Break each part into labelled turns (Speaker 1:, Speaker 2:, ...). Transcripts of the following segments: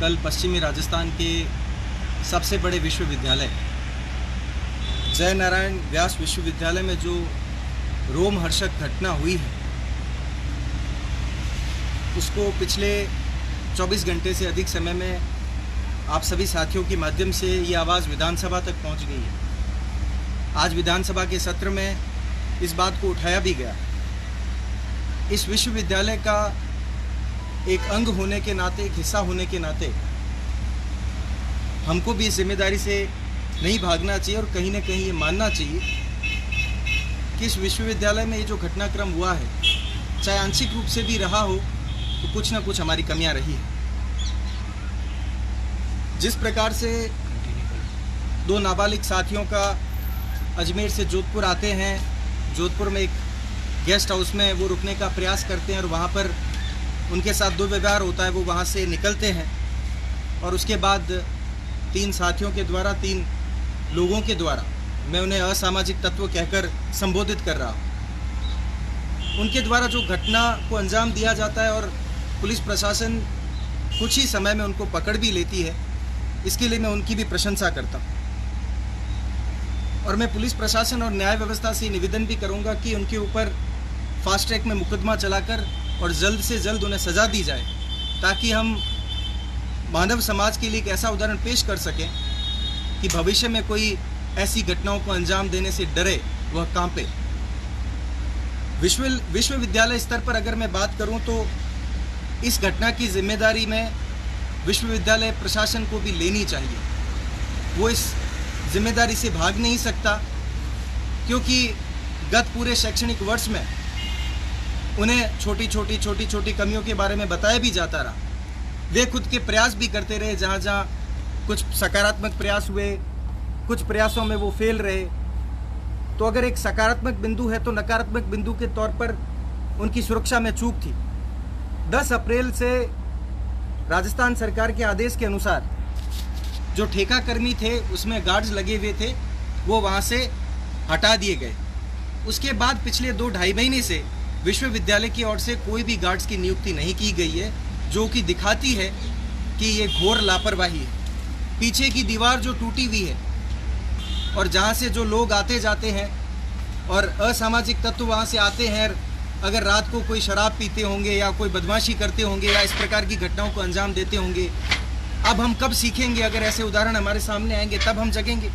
Speaker 1: कल पश्चिमी राजस्थान के सबसे बड़े विश्वविद्यालय जय नारायण व्यास विश्वविद्यालय में जो रोमहर्षक घटना हुई है उसको पिछले 24 घंटे से अधिक समय में आप सभी साथियों के माध्यम से ये आवाज़ विधानसभा तक पहुंच गई है। आज विधानसभा के सत्र में इस बात को उठाया भी गया। इस विश्वविद्यालय का एक अंग होने के नाते, एक हिस्सा होने के नाते हमको भी इस जिम्मेदारी से नहीं भागना चाहिए और कहीं ना कहीं ये मानना चाहिए कि इस विश्वविद्यालय में ये जो घटनाक्रम हुआ है, चाहे आंशिक रूप से भी रहा हो, तो कुछ ना कुछ हमारी कमियां रही है। जिस प्रकार से दो नाबालिग साथियों का अजमेर से जोधपुर आते हैं, जोधपुर में एक गेस्ट हाउस में वो रुकने का प्रयास करते हैं और वहाँ पर उनके साथ दुर्व्यवहार होता है, वो वहाँ से निकलते हैं और उसके बाद 3 साथियों के द्वारा, 3 लोगों के द्वारा, मैं उन्हें असामाजिक तत्व कहकर संबोधित कर रहा हूँ, उनके द्वारा जो घटना को अंजाम दिया जाता है और पुलिस प्रशासन कुछ ही समय में उनको पकड़ भी लेती है, इसके लिए मैं उनकी भी प्रशंसा करता हूँ। और मैं पुलिस प्रशासन और न्याय व्यवस्था से निवेदन भी करूँगा कि उनके ऊपर फास्ट ट्रैक में मुकदमा चलाकर और जल्द से जल्द उन्हें सज़ा दी जाए, ताकि हम मानव समाज के लिए एक ऐसा उदाहरण पेश कर सकें कि भविष्य में कोई ऐसी घटनाओं को अंजाम देने से डरे, वह कांपे। विश्वविद्यालय स्तर पर अगर मैं बात करूं तो इस घटना की जिम्मेदारी में विश्वविद्यालय प्रशासन को भी लेनी चाहिए। वो इस जिम्मेदारी से भाग नहीं सकता, क्योंकि गत पूरे शैक्षणिक वर्ष में उन्हें छोटी छोटी कमियों के बारे में बताया भी जाता रहा। वे खुद के प्रयास भी करते रहे, जहाँ जहाँ कुछ सकारात्मक प्रयास हुए, कुछ प्रयासों में वो फेल रहे। तो अगर एक सकारात्मक बिंदु है तो नकारात्मक बिंदु के तौर पर उनकी सुरक्षा में चूक थी। 10 अप्रैल से राजस्थान सरकार के आदेश के अनुसार जो ठेका कर्मी थे, उसमें गार्ड्स लगे हुए थे, वो वहाँ से हटा दिए गए। उसके बाद पिछले 2-2.5 महीने से विश्वविद्यालय की ओर से कोई भी गार्ड्स की नियुक्ति नहीं की गई है, जो कि दिखाती है कि ये घोर लापरवाही है। पीछे की दीवार जो टूटी हुई है और जहाँ से जो लोग आते जाते हैं और असामाजिक तत्व वहाँ से आते हैं, अगर रात को कोई शराब पीते होंगे या कोई बदमाशी करते होंगे या इस प्रकार की घटनाओं को अंजाम देते होंगे, अब हम कब सीखेंगे? अगर ऐसे उदाहरण हमारे सामने आएंगे तब हम जगेंगे।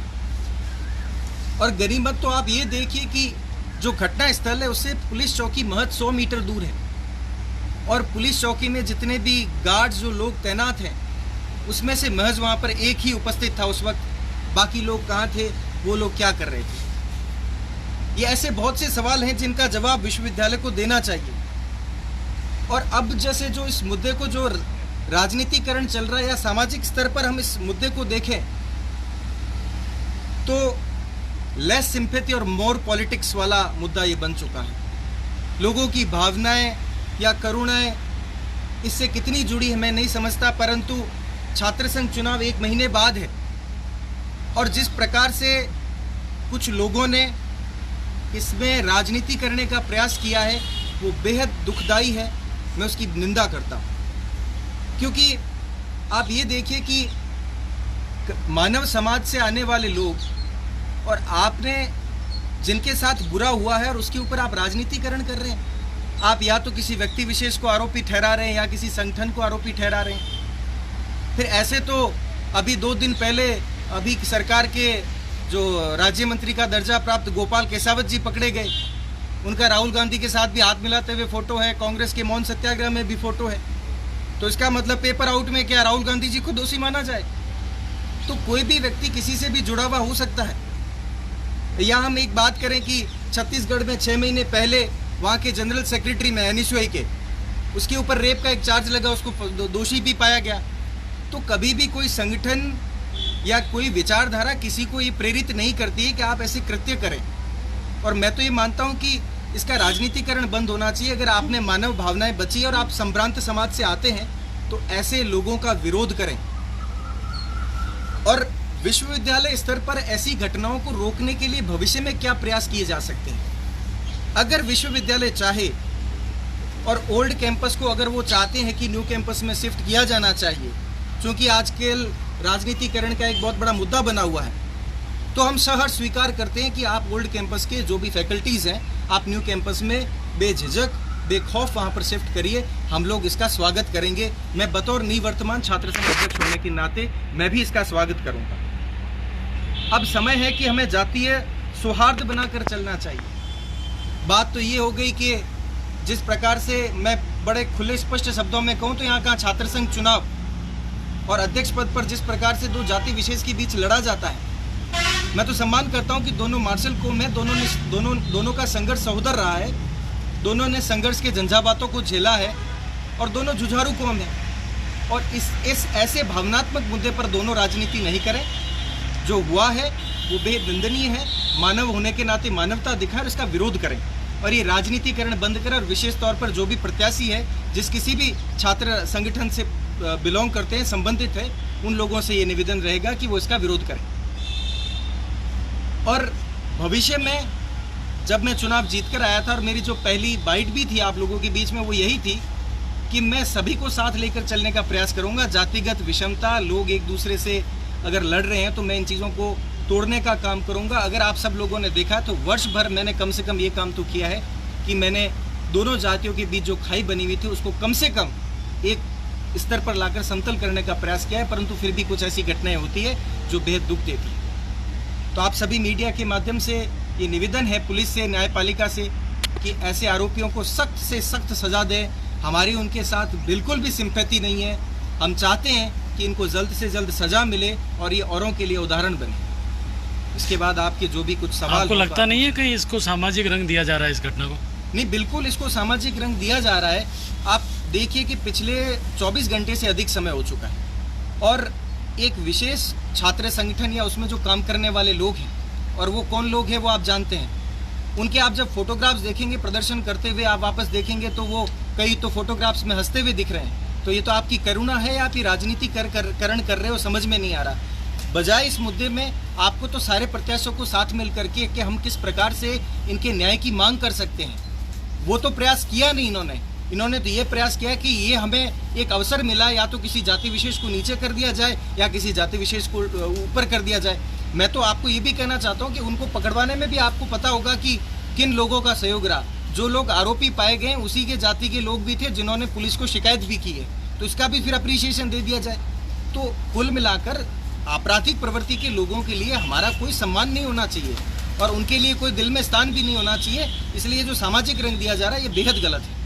Speaker 1: और गनीमत तो आप ये देखिए कि जो घटना स्थल है उससे पुलिस चौकी महज 100 मीटर दूर है और पुलिस चौकी में जितने भी गार्ड्स जो लोग तैनात हैं उसमें से महज वहाँ पर एक ही उपस्थित था उस वक्त। बाकी लोग कहाँ थे, वो लोग क्या कर रहे थे? ये ऐसे बहुत से सवाल हैं जिनका जवाब विश्वविद्यालय को देना चाहिए। और अब जैसे जो इस मुद्दे को जो राजनीतिकरण चल रहा है या सामाजिक स्तर पर हम इस मुद्दे को देखें तो लेस सिंपैथी और मोर पॉलिटिक्स वाला मुद्दा ये बन चुका है। लोगों की भावनाएं या करुणाएं इससे कितनी जुड़ी है मैं नहीं समझता, परंतु छात्र संघ चुनाव 1 महीने बाद है और जिस प्रकार से कुछ लोगों ने इसमें राजनीति करने का प्रयास किया है वो बेहद दुखदाई है। मैं उसकी निंदा करता हूँ, क्योंकि आप ये देखिए कि मानव समाज से आने वाले लोग और आपने जिनके साथ बुरा हुआ है और उसके ऊपर आप राजनीतिकरण कर रहे हैं। आप या तो किसी व्यक्ति विशेष को आरोपी ठहरा रहे हैं या किसी संगठन को आरोपी ठहरा रहे हैं। फिर ऐसे तो अभी 2 दिन पहले अभी सरकार के जो राज्य मंत्री का दर्जा प्राप्त गोपाल केसावत जी पकड़े गए। उनका राहुल गांधी के साथ भी हाथ मिलाते हुए फोटो है, कांग्रेस के मौन सत्याग्रह में भी फोटो है। तो इसका मतलब पेपर आउट में क्या राहुल गांधी जी को दोषी माना जाए? तो कोई भी व्यक्ति किसी से भी जुड़ा हुआ हो सकता है। या हम एक बात करें कि छत्तीसगढ़ में 6 महीने पहले वहाँ के जनरल सेक्रेटरी में एनएसयूआई के, उसके ऊपर रेप का एक चार्ज लगा, उसको दोषी भी पाया गया। तो कभी भी कोई संगठन या कोई विचारधारा किसी को ये प्रेरित नहीं करती है कि आप ऐसे कृत्य करें। और मैं तो ये मानता हूँ कि इसका राजनीतिकरण बंद होना चाहिए। अगर आपने मानव भावनाएं बची और आप संभ्रांत समाज से आते हैं तो ऐसे लोगों का विरोध करें। और विश्वविद्यालय स्तर पर ऐसी घटनाओं को रोकने के लिए भविष्य में क्या प्रयास किए जा सकते हैं? अगर विश्वविद्यालय चाहे और ओल्ड कैंपस को अगर वो चाहते हैं कि न्यू कैंपस में शिफ्ट किया जाना चाहिए, चूँकि आजकल राजनीतिकरण का एक बहुत बड़ा मुद्दा बना हुआ है, तो हम सहर्ष स्वीकार करते हैं कि आप ओल्ड कैंपस के जो भी फैकल्टीज़ हैं, आप न्यू कैंपस में बेझिझक बेखौफ वहाँ पर शिफ्ट करिए। हम लोग इसका स्वागत करेंगे। मैं बतौर निवर्तमान छात्र संघ अध्यक्ष होने के नाते मैं भी इसका स्वागत करूँगा। अब समय है कि हमें जातीय सौहार्द बनाकर चलना चाहिए। बात तो ये हो गई कि जिस प्रकार से मैं बड़े खुले स्पष्ट शब्दों में कहूँ तो यहाँ का छात्र संघ चुनाव और अध्यक्ष पद पर जिस प्रकार से दो जाति विशेष के बीच लड़ा जाता है, मैं तो सम्मान करता हूँ कि दोनों मार्शल कौम है, दोनों का संघर्ष सहोदर रहा है, दोनों ने संघर्ष के झंझावातों को झेला है और दोनों जुझारू कौम है। और इस ऐसे भावनात्मक मुद्दे पर दोनों राजनीति नहीं करें। जो हुआ है वो बेहद निंदनीय है। मानव होने के नाते मानवता दिखाएं और इसका विरोध करें और ये राजनीतिकरण बंद करें। और विशेष तौर पर जो भी प्रत्याशी है, जिस किसी भी छात्र संगठन से बिलोंग करते हैं, संबंधित है, उन लोगों से ये निवेदन रहेगा कि वो इसका विरोध करें। और भविष्य में जब मैं चुनाव जीतकर आया था और मेरी जो पहली बाइट भी थी आप लोगों के बीच में, वो यही थी कि मैं सभी को साथ लेकर चलने का प्रयास करूंगा। जातिगत विषमता, लोग एक दूसरे से अगर लड़ रहे हैं तो मैं इन चीज़ों को तोड़ने का काम करूंगा। अगर आप सब लोगों ने देखा तो वर्ष भर मैंने कम से कम ये काम तो किया है कि मैंने दोनों जातियों के बीच जो खाई बनी हुई थी उसको कम से कम एक स्तर पर लाकर समतल करने का प्रयास किया है। परंतु फिर भी कुछ ऐसी घटनाएं होती है जो बेहद दुख देती है। तो आप सभी मीडिया के माध्यम से ये निवेदन है पुलिस से, न्यायपालिका से, कि ऐसे आरोपियों को सख्त से सख्त सजा दें। हमारी उनके साथ बिल्कुल भी सिंपैथी नहीं है। हम चाहते हैं कि इनको जल्द से जल्द सजा मिले और ये औरों के लिए उदाहरण बने। इसके बाद आपके जो भी कुछ सवाल,
Speaker 2: आपको लगता नहीं है कहीं इसको सामाजिक रंग दिया जा रहा है इस घटना को?
Speaker 1: नहीं, बिल्कुल इसको सामाजिक रंग दिया जा रहा है। आप देखिए कि पिछले 24 घंटे से अधिक समय हो चुका है और एक विशेष छात्र संगठन या उसमें जो काम करने वाले लोग हैं, और वो कौन लोग हैं वो आप जानते हैं। उनके आप जब फोटोग्राफ्स देखेंगे प्रदर्शन करते हुए, आप वापस देखेंगे तो वो कई तो फोटोग्राफ्स में हंसते हुए दिख रहे हैं। तो ये तो आपकी करुणा है या आप ये राजनीतिकरण कर रहे हो, समझ में नहीं आ रहा। बजाय इस मुद्दे में आपको तो सारे प्रत्याशियों को साथ मिल करके कि हम किस प्रकार से इनके न्याय की मांग कर सकते हैं, वो तो प्रयास किया नहीं इन्होंने तो ये प्रयास किया कि ये हमें एक अवसर मिला, या तो किसी जाति विशेष को नीचे कर दिया जाए या किसी जाति विशेष को ऊपर कर दिया जाए। मैं तो आपको ये भी कहना चाहता हूँ कि उनको पकड़वाने में भी आपको पता होगा कि किन लोगों का सहयोग रहा। जो लोग आरोपी पाए गए उसी के जाति के लोग भी थे जिन्होंने पुलिस को शिकायत भी की है, तो इसका भी फिर अप्रिसिएशन दे दिया जाए। तो कुल मिलाकर आपराधिक प्रवृत्ति के लोगों के लिए हमारा कोई सम्मान नहीं होना चाहिए और उनके लिए कोई दिल में स्थान भी नहीं होना चाहिए। इसलिए जो सामाजिक रंग दिया जा रहा है ये बेहद गलत है।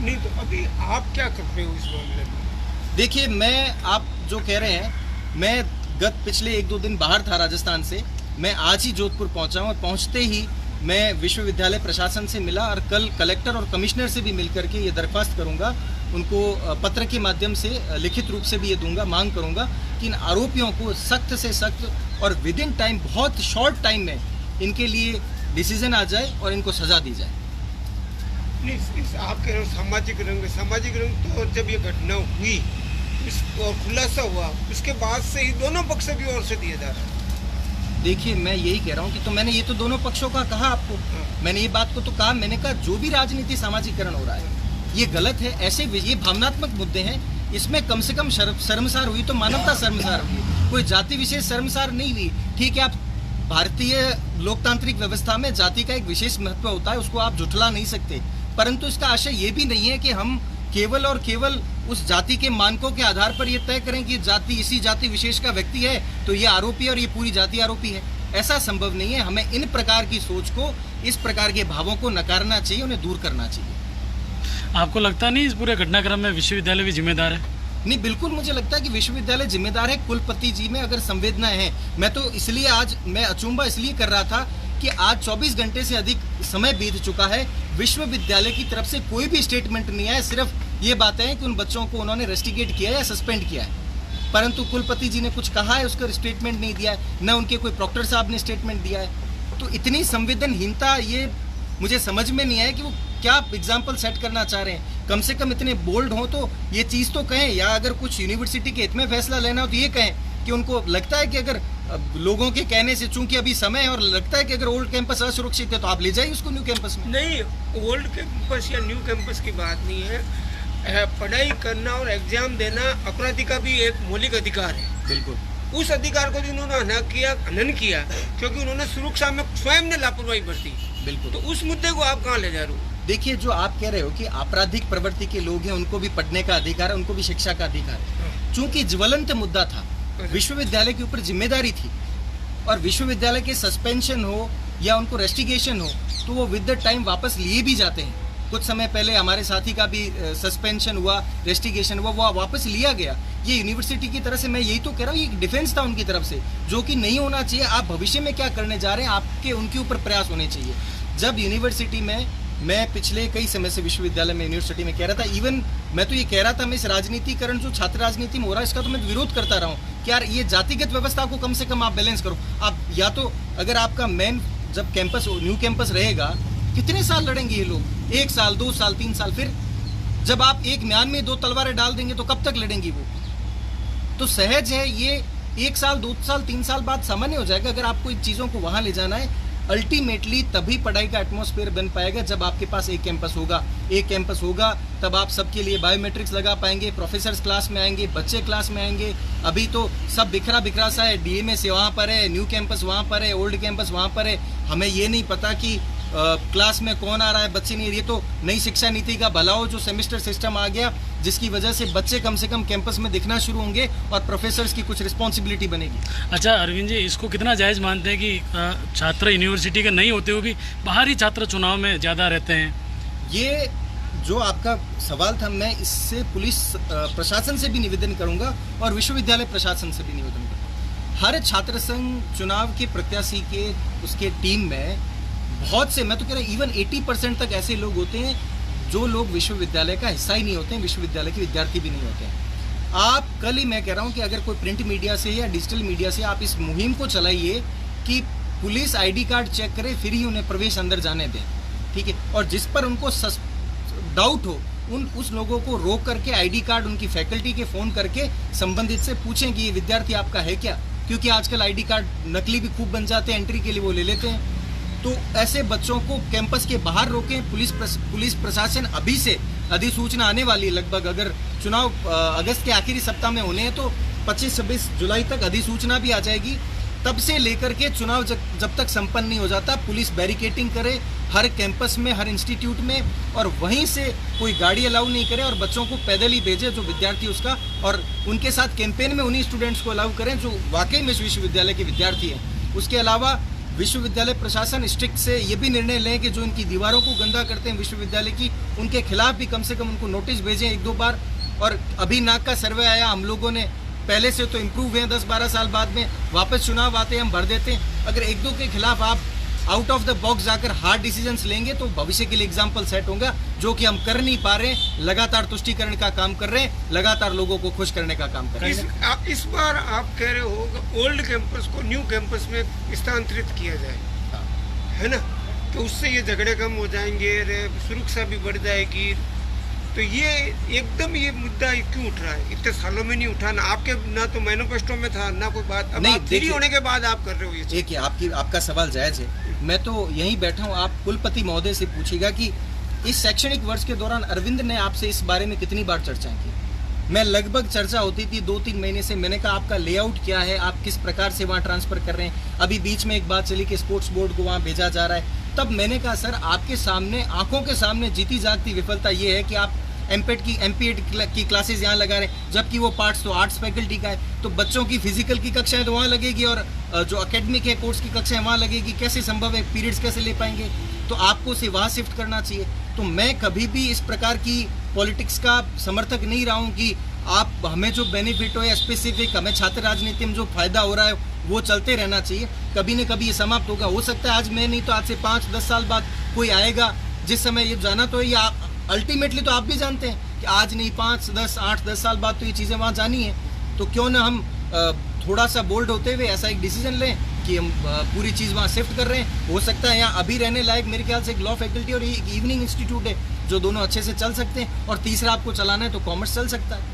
Speaker 3: नहीं तो अभी आप क्या कर रहे हो इस मामले में?
Speaker 1: देखिए, मैं आप जो कह रहे हैं, मैं पिछले 1-2 दिन बाहर था राजस्थान से। मैं आज ही जोधपुर पहुंचा हूं और पहुंचते ही मैं विश्वविद्यालय प्रशासन से मिला और कल कलेक्टर और कमिश्नर से भी मिलकर के ये दरख्वास्त करूंगा, उनको पत्र के माध्यम से लिखित रूप से भी ये दूंगा, मांग करूंगा कि इन आरोपियों को सख्त से सख्त और विद इन टाइम, बहुत शॉर्ट टाइम में इनके लिए डिसीजन आ जाए और इनको सजा दी जाए।
Speaker 3: आप कह रहे हो सामाजिक रंग तो जब ये घटना हुई और खुलासा हुआ उसके बाद से ही दोनों पक्ष की ओर से दिया जा रहा है।
Speaker 1: देखिए, मैं यही कह रहा हूँ कि तो मैंने ये तो दोनों पक्षों का कहा आपको, मैंने ये बात को तो कहा, मैंने कहा जो भी राजनीति सामाजिकरण हो रहा है ये गलत है। ऐसे ये भावनात्मक मुद्दे हैं, इसमें कम से कम शर्मसार हुई तो मानवता शर्मसार हुई, कोई जाति विशेष शर्मसार नहीं हुई। ठीक है, आप भारतीय लोकतांत्रिक व्यवस्था में जाति का एक विशेष महत्व होता है, उसको आप झुठला नहीं सकते, परंतु इसका आशय ये भी नहीं है कि हम केवल और केवल उस जाति के मानकों के आधार पर ये तय करें कि जाति इसी जाति विशेष का व्यक्ति है तो ये आरोपी है और ये पूरी जाति आरोपी है। ऐसा संभव नहीं है। हमें इन प्रकार की सोच को, इस प्रकार के भावों को नकारना चाहिए, उन्हें दूर करना चाहिए।
Speaker 2: आपको लगता नहीं इस पूरे घटनाक्रम में विश्वविद्यालय भी जिम्मेदार है?
Speaker 1: नहीं, बिल्कुल मुझे लगता है कि विश्वविद्यालय जिम्मेदार है। कुलपति जी में अगर संवेदनाएं हैं, मैं तो इसलिए आज मैं अचंभा इसलिए कर रहा था कि आज 24 घंटे से अधिक समय बीत चुका है, विश्वविद्यालय की तरफ से कोई भी स्टेटमेंट नहीं आया। सिर्फ ये बातें हैं कि उन बच्चों को उन्होंने रेस्टिकेट किया या सस्पेंड किया है, परंतु कुलपति जी ने कुछ कहा है उसका स्टेटमेंट नहीं दिया है, न उनके कोई प्रॉक्टर साहब ने स्टेटमेंट दिया है। तो इतनी संवेदनहीनता, ये मुझे समझ में नहीं आया कि वो क्या एग्जाम्पल सेट करना चाह रहे हैं। कम से कम इतने बोल्ड हों तो ये चीज़ तो कहें, या अगर कुछ यूनिवर्सिटी के हित में फैसला लेना हो तो ये कहें कि उनको लगता है कि अगर लोगों के कहने से, चूंकि अभी समय है और लगता है कि अगर ओल्ड कैंपस असुरक्षित है तो आप ले जाइए उसको न्यू कैंपस में।
Speaker 3: नहीं, ओल्ड कैंपस या न्यू कैंपस की बात नहीं है। पढ़ाई करना और एग्जाम देना अपराधी का भी एक मौलिक अधिकार है।
Speaker 1: बिल्कुल।
Speaker 3: उस अधिकार को भी उन्होंने हनन किया क्योंकि उन्होंने सुरक्षा में स्वयं ने लापरवाही बरती।
Speaker 1: बिल्कुल।
Speaker 3: तो उस मुद्दे को आप कहाँ ले जा रहे हो?
Speaker 1: देखिए, जो आप कह रहे हो कि आपराधिक प्रवृत्ति के लोग हैं, उनको भी पढ़ने का अधिकार है, उनको भी शिक्षा का अधिकार है। चूंकि ज्वलंत मुद्दा था, विश्वविद्यालय के ऊपर जिम्मेदारी थी, और विश्वविद्यालय के सस्पेंशन हो या उनको रेस्टिगेशन हो तो वो विद द टाइम वापस लिए भी जाते हैं। कुछ समय पहले हमारे साथी का भी सस्पेंशन हुआ, रेस्टिगेशन हुआ, वो वापस लिया गया। ये यूनिवर्सिटी की तरफ से, मैं यही तो कह रहा हूँ, ये डिफेंस था उनकी तरफ से, जो कि नहीं होना चाहिए। आप भविष्य में क्या करने जा रहे हैं, आपके उनके ऊपर प्रयास होने चाहिए। जब यूनिवर्सिटी में, मैं पिछले कई समय से विश्वविद्यालय में, यूनिवर्सिटी में कह रहा था, इवन मैं तो ये कह रहा था, मैं इस राजनीतिकरण जो छात्र राजनीति में हो रहा है इसका तो मैं विरोध करता रहा हूँ कि यार ये जातिगत व्यवस्था को कम से कम आप बैलेंस करो। आप या तो अगर आपका मेन जब कैंपस, न्यू कैंपस रहेगा, कितने साल लड़ेंगे ये लोग? 1 साल, 2 साल, 3 साल। फिर जब आप एक म्यान में 2 तलवारें डाल देंगे तो कब तक लड़ेंगी वो? तो सहज है ये 1 साल, 2 साल, 3 साल बाद सामान्य हो जाएगा। अगर आपको इन चीज़ों को वहाँ ले जाना है, अल्टीमेटली तभी पढ़ाई का एटमॉस्फेयर बन पाएगा जब आपके पास एक कैंपस होगा। एक कैंपस होगा तब आप सबके लिए बायोमेट्रिक्स लगा पाएंगे, प्रोफेसर्स क्लास में आएंगे, बच्चे क्लास में आएंगे। अभी तो सब बिखरा बिखरा सा है, डीएमएस वहाँ पर है, न्यू कैंपस वहाँ पर है, ओल्ड कैंपस वहाँ पर है। हमें ये नहीं पता कि क्लास में कौन आ रहा है, बच्चे नहीं। ये तो नई शिक्षा नीति का भला हो जो सेमेस्टर सिस्टम आ गया, जिसकी वजह से बच्चे कम से कम कैंपस में दिखना शुरू होंगे और प्रोफेसर्स की कुछ रिस्पॉन्सिबिलिटी बनेगी।
Speaker 2: अच्छा अरविंद जी, इसको कितना जायज़ मानते हैं कि छात्र यूनिवर्सिटी के नहीं होते हुए भी बाहरी छात्र चुनाव में ज़्यादा रहते हैं?
Speaker 1: ये जो आपका सवाल था, मैं इससे पुलिस प्रशासन से भी निवेदन करूंगा और विश्वविद्यालय प्रशासन से भी निवेदन करूंगा। हर छात्र संघ चुनाव के प्रत्याशी के उसके टीम में बहुत से, मैं तो कह रहा हूँ इवन 80% तक ऐसे लोग होते हैं जो लोग विश्वविद्यालय का हिस्सा ही नहीं होते हैं, विश्वविद्यालय के विद्यार्थी भी नहीं होते हैं। आप कल ही मैं कह रहा हूँ कि अगर कोई प्रिंट मीडिया से या डिजिटल मीडिया से आप इस मुहिम को चलाइए कि पुलिस आईडी कार्ड चेक करे फिर ही उन्हें प्रवेश अंदर जाने दें, ठीक है? और जिस पर उनको डाउट हो उस लोगों को रोक करके आईडी कार्ड उनकी फैकल्टी के फ़ोन करके संबंधित से पूछें कि ये विद्यार्थी आपका है क्या, क्योंकि आजकल आईडी कार्ड नकली भी खूब बन जाते हैं, एंट्री के लिए वो ले लेते हैं। तो ऐसे बच्चों को कैंपस के बाहर रोकें। पुलिस प्रशासन अभी से, अधिसूचना आने वाली है लगभग, अगर चुनाव अगस्त के आखिरी सप्ताह में होने हैं तो 25-26 जुलाई तक अधिसूचना भी आ जाएगी। तब से लेकर के चुनाव जब तक संपन्न नहीं हो जाता, पुलिस बैरिकेटिंग करे हर कैंपस में, हर इंस्टीट्यूट में, और वहीं से कोई गाड़ी अलाउ नहीं करे और बच्चों को पैदल ही भेजे जो विद्यार्थी उसका, और उनके साथ कैंपेन में उन्हीं स्टूडेंट्स को अलाउ करें जो वाकई में विश्वविद्यालय के विद्यार्थी हैं। उसके अलावा विश्वविद्यालय प्रशासन स्ट्रिक्ट से ये भी निर्णय लें कि जो इनकी दीवारों को गंदा करते हैं विश्वविद्यालय की, उनके खिलाफ भी कम से कम उनको नोटिस भेजें 1-2 बार। और अभी नाक का सर्वे आया, हम लोगों ने पहले से तो इम्प्रूव हैं, 10-12 साल बाद में वापस चुनाव आते हैं हम भर देते हैं। अगर 1-2 के खिलाफ आप आउट ऑफ द बॉक्स जाकर हार्ड डिसीजंस लेंगे तो भविष्य के लिए एग्जाम्पल सेट होगा, जो कि हम कर नहीं पा रहे हैं। लगातार तुष्टीकरण का काम कर रहे हैं, लगातार लोगों को खुश करने का काम कर रहे हैं।
Speaker 3: इस बार आप कह रहे हो ओल्ड कैंपस को न्यू कैंपस में स्थानांतरित किया जाए, है ना? तो उससे ये झगड़े कम हो जाएंगे, सुरक्षा भी बढ़ जाएगी। तो ये एकदम ये मुद्दा क्यों उठ रहा है? इतने सालों में नहीं उठा ना, आपके ना तो मैनिफेस्टो में था ना कोई बात। अब आप फ्री होने के बाद आप कर रहे हो ये।
Speaker 1: देखिए, आपका सवाल जायज है। मैं तो यहीं बैठा हूँ, आप कुलपति महोदय से पूछिएगा कि इस शैक्षणिक वर्ष के दौरान अरविंद ने आपसे इस बारे में कितनी बार चर्चा की। मैं लगभग चर्चा होती थी 2-3 महीने से। मैंने कहा आपका लेआउट क्या है, आप किस प्रकार से वहाँ ट्रांसफर कर रहे हैं। अभी बीच में एक बात चली कि स्पोर्ट्स बोर्ड को वहाँ भेजा जा रहा है। तब मैंने कहा सर, आपके सामने, आंखों के सामने जीती जागती विफलता ये है कि आप एमपीएड की क्लासेस यहाँ लगा रहे हैं, जबकि वो पार्ट्स तो आर्ट्स फैकल्टी का है। तो बच्चों की फिजिकल की कक्षाएं तो वहाँ लगेगी और जो एकेडमिक है कोर्स की कक्षाएं वहाँ लगेगी। कैसे संभव है? पीरियड्स कैसे ले पाएंगे? तो आपको उसे वहाँ शिफ्ट करना चाहिए। तो मैं कभी भी इस प्रकार की पॉलिटिक्स का समर्थक नहीं रहा हूँ कि आप हमें जो बेनिफिट हो या स्पेसिफिक हमें छात्र राजनीति में जो फायदा हो रहा है वो चलते रहना चाहिए। कभी न कभी ये समाप्त होगा। हो सकता है आज मैं नहीं तो आज से 5-10 साल बाद कोई आएगा जिस समय ये जाना तो ये अल्टीमेटली तो आप भी जानते हैं कि आज नहीं 8-10 साल बाद तो ये चीज़ें वहाँ जानी है। तो क्यों ना हम थोड़ा सा बोल्ड होते हुए ऐसा एक डिसीजन लें कि हम पूरी चीज़ वहाँ शिफ्ट कर रहे हैं। हो सकता है यहाँ अभी रहने लायक मेरे ख्याल से एक लॉ फैकल्टी और एक इवनिंग इंस्टीट्यूट है जो दोनों अच्छे से चल सकते हैं, और तीसरा आपको चलाना है तो कॉमर्स चल सकता है।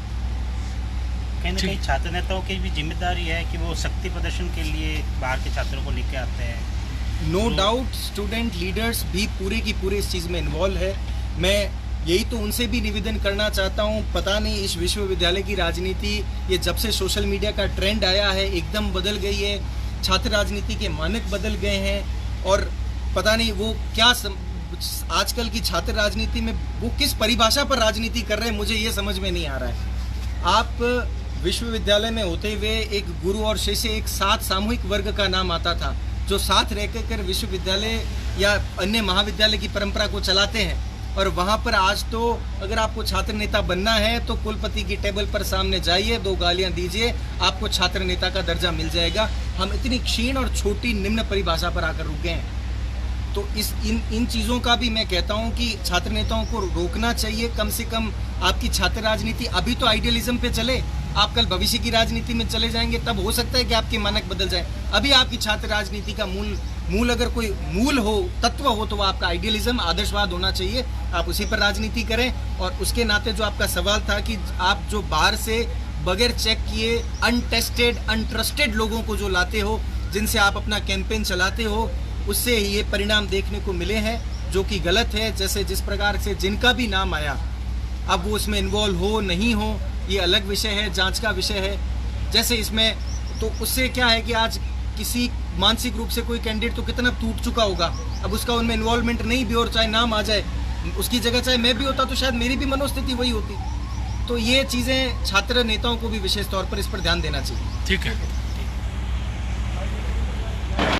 Speaker 4: कहीं ना कहीं छात्र नेताओं की भी जिम्मेदारी है कि वो शक्ति प्रदर्शन के लिए बाहर के छात्रों को लेके आते हैं।
Speaker 1: नो डाउट स्टूडेंट लीडर्स भी पूरे की पूरे इस चीज़ में इन्वॉल्व है। मैं यही तो उनसे भी निवेदन करना चाहता हूँ। पता नहीं इस विश्वविद्यालय की राजनीति, ये जब से सोशल मीडिया का ट्रेंड आया है एकदम बदल गई है। छात्र राजनीति के मानक बदल गए हैं और पता नहीं वो क्या आजकल की छात्र राजनीति में वो किस परिभाषा पर राजनीति कर रहे हैं, मुझे ये समझ में नहीं आ रहा है। आप विश्वविद्यालय में होते हुए एक गुरु और शिष्य एक साथ सामूहिक वर्ग का नाम आता था, जो साथ रहकर विश्वविद्यालय या अन्य महाविद्यालय की परंपरा को चलाते हैं। और वहाँ पर आज तो अगर आपको छात्र नेता बनना है तो कुलपति की टेबल पर सामने जाइए, 2 गालियाँ दीजिए, आपको छात्र नेता का दर्जा मिल जाएगा। हम इतनी क्षीण और छोटी निम्न परिभाषा पर आकर रुक गए हैं। तो इन चीज़ों का भी मैं कहता हूँ कि छात्र नेताओं को रोकना चाहिए। कम से कम आपकी छात्र राजनीति अभी तो आइडियलिज्म पे चले, आप कल भविष्य की राजनीति में चले जाएंगे तब हो सकता है कि आपके मानक बदल जाए। अभी आपकी छात्र राजनीति का मूल अगर कोई मूल हो, तत्व हो, तो वो आपका आइडियलिज्म, आदर्शवाद होना चाहिए। आप उसी पर राजनीति करें। और उसके नाते जो आपका सवाल था कि आप जो बाहर से बगैर चेक किए अनटेस्टेड अनट्रस्टेड लोगों को जो लाते हो, जिनसे आप अपना कैंपेन चलाते हो, उससे ये परिणाम देखने को मिले हैं जो कि गलत है। जैसे जिस प्रकार से जिनका भी नाम आया, अब वो इसमें इन्वॉल्व हो नहीं हो ये अलग विषय है, जांच का विषय है। जैसे इसमें तो उससे क्या है कि आज किसी मानसिक रूप से कोई कैंडिडेट तो कितना टूट चुका होगा, अब उसका उनमें इन्वॉल्वमेंट नहीं भी और चाहे नाम आ जाए, उसकी जगह चाहे मैं भी होता तो शायद मेरी भी मनोस्थिति वही होती। तो ये चीज़ें छात्र नेताओं को भी विशेष तौर पर इस पर ध्यान देना चाहिए।
Speaker 2: ठीक है।